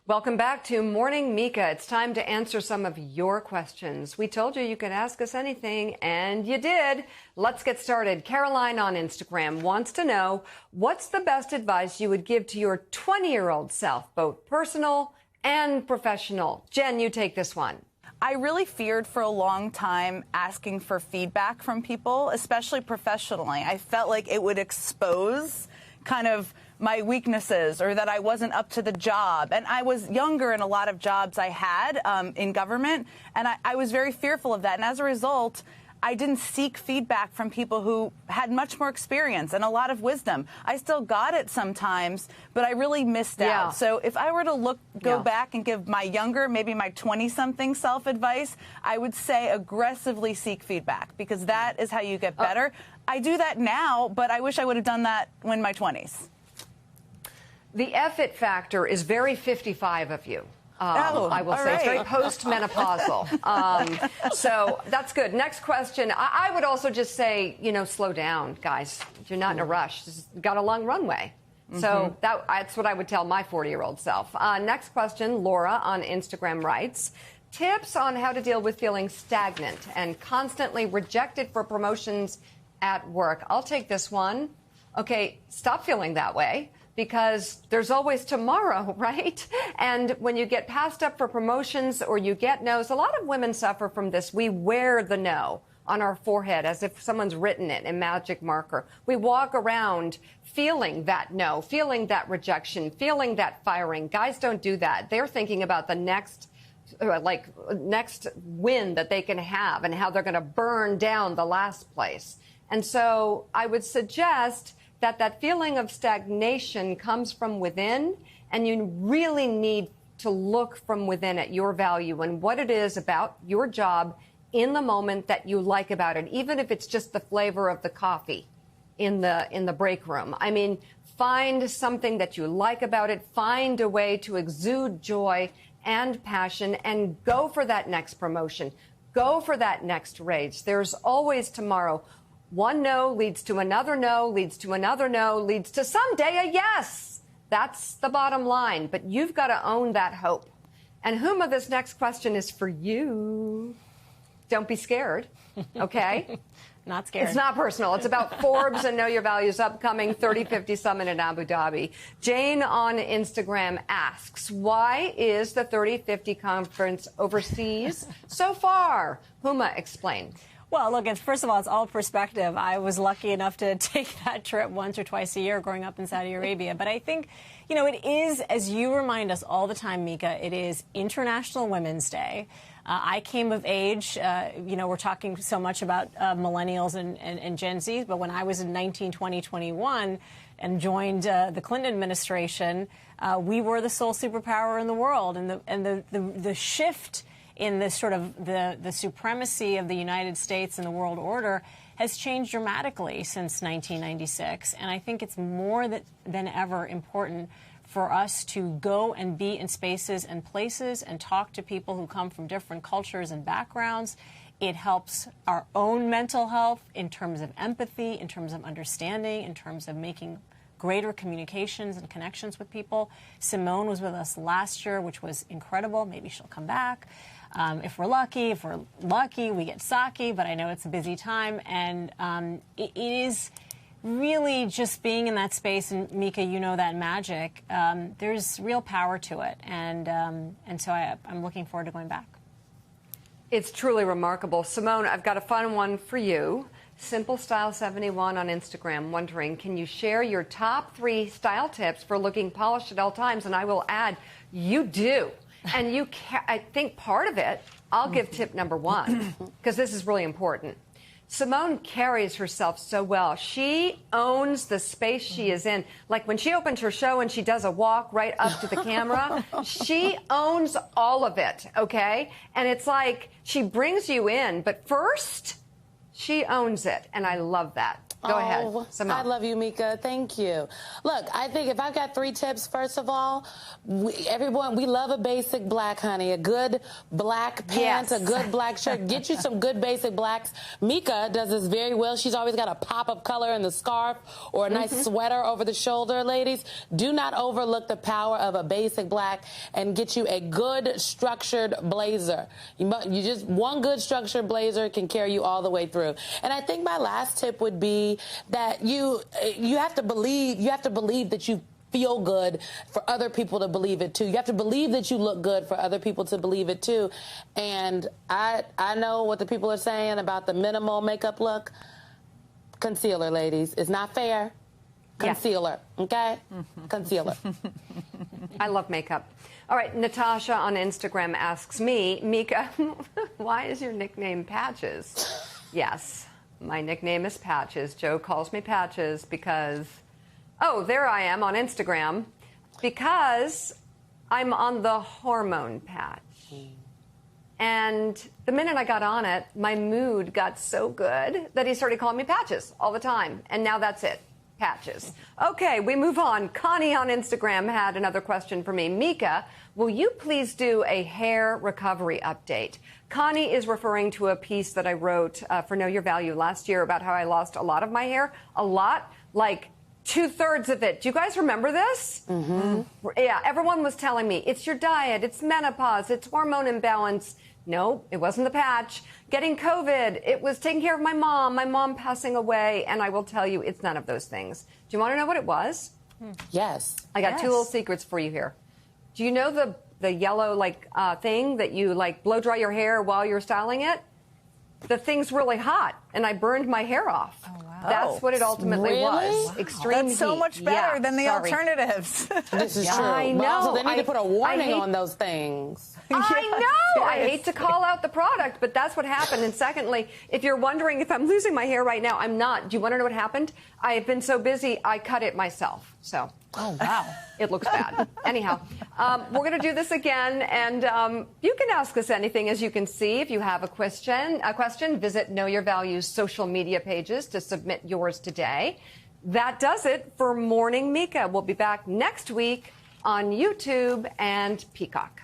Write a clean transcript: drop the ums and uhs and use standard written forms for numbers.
Welcome back to Morning Mika. It's time to answer some of your questions. We told you could ask us anything, and you did. Let's get started. Caroline on Instagram wants to know, what's the best advice you would give to your 20-year-old self, both personal and professional? Jen, you take this one. I really feared for a long time asking for feedback from people, especially professionally. I felt like it would expose kind of my weaknesses or that I wasn't up to the job. And I was younger in a lot of jobs I had in government, and I was very fearful of that. And as a result, I didn't seek feedback from people who had much more experience and a lot of wisdom. I still got it sometimes, but I really missed out. So if I were to go back and give my younger, maybe my 20-something self advice, I would say aggressively seek feedback, because that is how you get better. I do that now, but I wish I would have done that when my 20s. The F-it factor is very 55 of you. I will say right. It's very post-menopausal. So that's good. Next question. I would also just say, slow down, guys. You're not in a rush. You've got a long runway. So that's what I would tell my 40-year-old self. Next question. Laura on Instagram writes, tips on how to deal with feeling stagnant and constantly rejected for promotions at work. I'll take this one. Okay, stop feeling that way, because there's always tomorrow, right? And when you get passed up for promotions or you get no's, a lot of women suffer from this. We wear the no on our forehead as if someone's written it in magic marker. We walk around feeling that no, feeling that rejection, feeling that firing. Guys don't do that. They're thinking about the next win that they can have and how they're going to burn down the last place. And so I would suggest that feeling of stagnation comes from within, and you really need to look from within at your value and what it is about your job in the moment that you like about it, even if it's just the flavor of the coffee in the break room. I mean, find something that you like about it, find a way to exude joy and passion, and go for that next promotion. Go for that next raise. There's always tomorrow. One no leads to another no, leads to another no, leads to someday a yes. That's the bottom line. But you've got to own that hope. And Huma, this next question is for you. Don't be scared, okay? Not scared. It's not personal. It's about Forbes and Know Your Values upcoming 30/50 Summit in Abu Dhabi. Jane on Instagram asks, why is the 30/50 conference overseas so far? Huma, explain. Well, look, first of all, it's all perspective. I was lucky enough to take that trip once or twice a year growing up in Saudi Arabia. But I think, it is, as you remind us all the time, Mika, it is International Women's Day. I came of age, we're talking so much about millennials and Gen Z, but when I was in 19, 20, 21 and joined the Clinton administration, we were the sole superpower in the world. And the shift in this sort of the supremacy of the United States and the world order has changed dramatically since 1996. And I think it's more than ever important for us to go and be in spaces and places and talk to people who come from different cultures and backgrounds. It helps our own mental health in terms of empathy, in terms of understanding, in terms of making greater communications and connections with people. Simone was with us last year, which was incredible. Maybe she'll come back. If we're lucky, we get sake, but I know it's a busy time. And it is really just being in that space. And Mika, that magic. There's real power to it. And so I'm looking forward to going back. It's truly remarkable. Simone, I've got a fun one for you. Simple Style 71 on Instagram wondering, can you share your top 3 style tips for looking polished at all times? And I will add, you do. And I think part of it, I'll give tip number 1, because this is really important. Simone carries herself so well. She owns the space she is in. Like when she opens her show and she does a walk right up to the camera, she owns all of it, okay? And it's like she brings you in, but first, she owns it. And I love that. Go ahead, Simone. I love you, Mika. Thank you. Look, I think if I've got 3 tips, first of all, everyone, we love a basic black, honey. A good black pant, Yes. a good black shirt. Get you some good basic blacks. Mika does this very well. She's always got a pop of color in the scarf or a nice sweater over the shoulder, ladies. Do not overlook the power of a basic black and get you a good structured blazer. You just, one good structured blazer can carry you all the way through. And I think my last tip would be that you have to believe that you feel good for other people to believe it too. You have to believe that you look good for other people to believe it too. And I know what the people are saying about the minimal makeup look. Concealer, ladies. It's not fair. Concealer, okay? Concealer. I love makeup. All right, Natasha on Instagram asks me, Mika, why is your nickname Patches? Yes, my nickname is Patches. Joe calls me Patches because, oh, there I am on Instagram, because I'm on the hormone patch. And the minute I got on it, my mood got so good that he started calling me Patches all the time. And now that's it. Patches. Okay, we move on. Connie on Instagram had another question for me. Mika, will you please do a hair recovery update? Connie is referring to a piece that I wrote for Know Your Value last year about how I lost a lot of my hair. A lot, like 2/3 of it. Do you guys remember this? Yeah, everyone was telling me, it's your diet, it's menopause, it's hormone imbalance. No, it wasn't the patch. Getting COVID, it was taking care of my mom passing away, and I will tell you, it's none of those things. Do you want to know what it was? Yes. I got 2 little secrets for you here. Do you know the yellow thing that you blow dry your hair while you're styling it? The thing's really hot, and I burned my hair off. Oh, wow. That's what it ultimately was. Wow. Extreme That's so heat. much better than the sorry. alternatives. This is true. I But also, know. they need to put a warning hate- on those things. I know. I hate to call out the product, but that's what happened. And secondly, if you're wondering if I'm losing my hair right now, I'm not. Do you want to know what happened? I have been so busy, I cut it myself. So. Oh, wow. It looks bad. Anyhow, we're going to do this again, and you can ask us anything, as you can see. If you have a question, visit Know Your Value's social media pages to submit yours today. That does it for Morning Mika. We'll be back next week on YouTube and Peacock.